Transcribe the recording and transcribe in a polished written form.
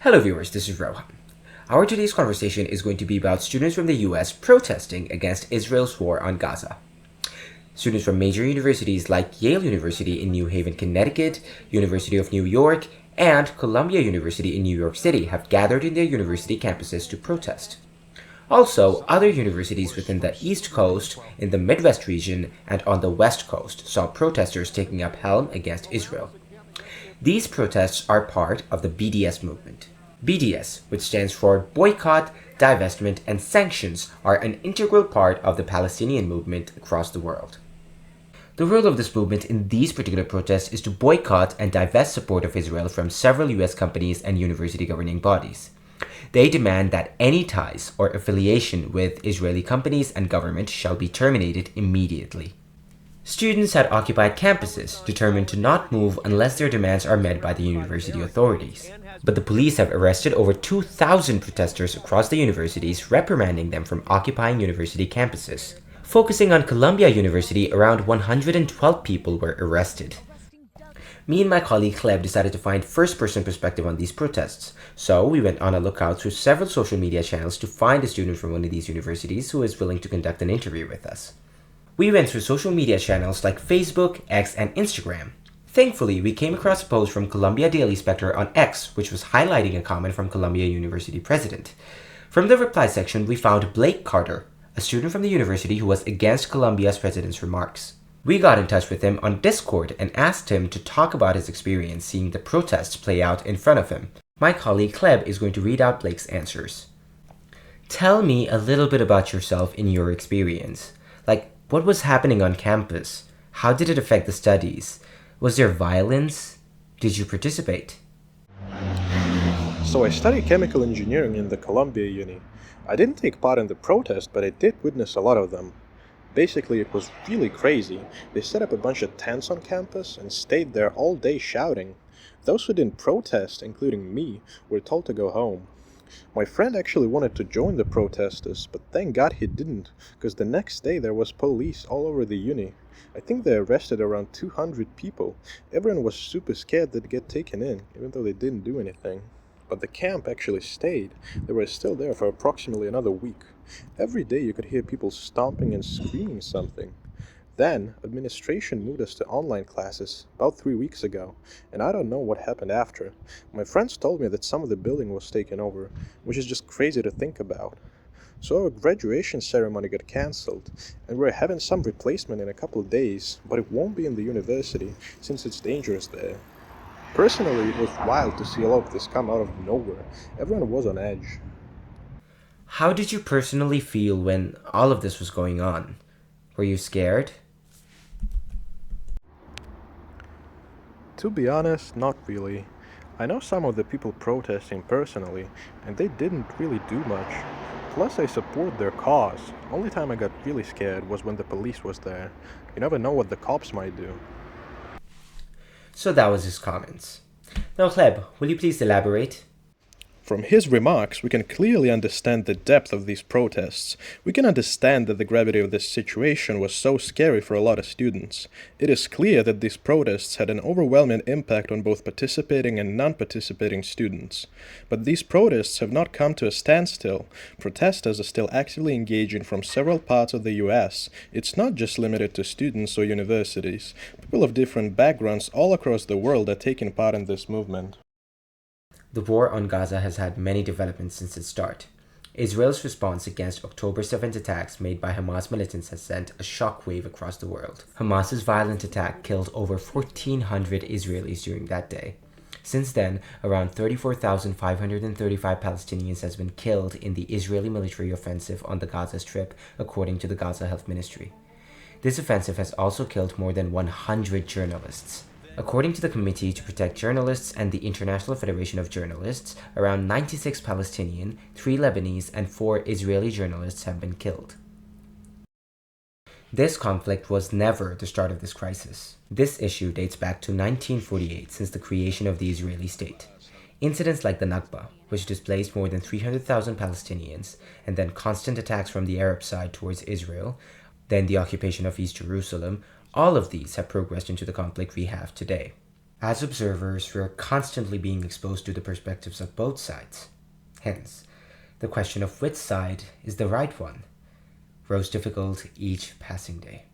Hello viewers, this is Rohan. Our today's conversation is going to be about students from the US protesting against Israel's war on Gaza. Students from major universities like Yale University in New Haven, Connecticut, University of New York, and Columbia University in New York City have gathered in their university campuses to protest. Also, other universities within the East Coast, in the Midwest region, and on the West Coast saw protesters taking up helm against Israel. These protests are part of the BDS movement. BDS, which stands for Boycott, Divestment, and Sanctions, are an integral part of the Palestinian movement across the world. The role of this movement in these particular protests is to boycott and divest support of Israel from several US companies and university governing bodies. They demand that any ties or affiliation with Israeli companies and government shall be terminated immediately. Students had occupied campuses, determined to not move unless their demands are met by the university authorities. But the police have arrested over 2,000 protesters across the universities, reprimanding them from occupying university campuses. Focusing on Columbia University, around 112 people were arrested. Me and my colleague Gleb decided to find first-person perspective on these protests, so we went on a lookout through several social media channels to find a student from one of these universities who is willing to conduct an interview with us. We went through social media channels like Facebook, X, and Instagram. Thankfully, we came across a post from Columbia Daily Spectre on X, which was highlighting a comment from Columbia University president. From the reply section, we found Blake Carter, a student from the university who was against Columbia's president's remarks. We got in touch with him on Discord and asked him to talk about his experience seeing the protests play out in front of him. My colleague Gleb is going to read out Blake's answers. Tell me a little bit about yourself in your experience. Like, what was happening on campus? How did it affect the studies? Was there violence? Did you participate? So I studied chemical engineering in the Columbia Uni. I didn't take part in the protest, but I did witness a lot of them. Basically, it was really crazy. They set up a bunch of tents on campus and stayed there all day shouting. Those who didn't protest, including me, were told to go home. My friend actually wanted to join the protesters, but thank God he didn't, because the next day there was police all over the uni. I think they arrested around 200 people. Everyone was super scared they'd get taken in, even though they didn't do anything. But the camp actually stayed. They were still there for approximately another week. Every day you could hear people stomping and screaming something. Then, administration moved us to online classes about 3 weeks ago, and I don't know what happened after. My friends told me that some of the building was taken over, which is just crazy to think about. So our graduation ceremony got cancelled, and we're having some replacement in a couple of days, but it won't be in the university, since it's dangerous there. Personally, it was wild to see all of this come out of nowhere. Everyone was on edge. How did you personally feel when all of this was going on? Were you scared? To be honest, not really. I know some of the people protesting personally, and they didn't really do much. Plus, I support their cause. Only time I got really scared was when the police was there. You never know what the cops might do. So that was his comments. Now Gleb, will you please elaborate? From his remarks, we can clearly understand the depth of these protests. We can understand that the gravity of this situation was so scary for a lot of students. It is clear that these protests had an overwhelming impact on both participating and non-participating students. But these protests have not come to a standstill. Protesters are still actively engaging from several parts of the US. It's not just limited to students or universities. People of different backgrounds all across the world are taking part in this movement. The war on Gaza has had many developments since its start. Israel's response against October 7th attacks made by Hamas militants has sent a shockwave across the world. Hamas's violent attack killed over 1,400 Israelis during that day. Since then, around 34,535 Palestinians has been killed in the Israeli military offensive on the Gaza Strip, according to the Gaza Health Ministry. This offensive has also killed more than 100 journalists. According to the Committee to Protect Journalists and the International Federation of Journalists, around 96 Palestinian, 3 Lebanese, and 4 Israeli journalists have been killed. This conflict was never the start of this crisis. This issue dates back to 1948, since the creation of the Israeli state. Incidents like the Nakba, which displaced more than 300,000 Palestinians, and then constant attacks from the Arab side towards Israel, then the occupation of East Jerusalem, all of these have progressed into the conflict we have today. As observers, we are constantly being exposed to the perspectives of both sides. Hence, the question of which side is the right one grows difficult each passing day.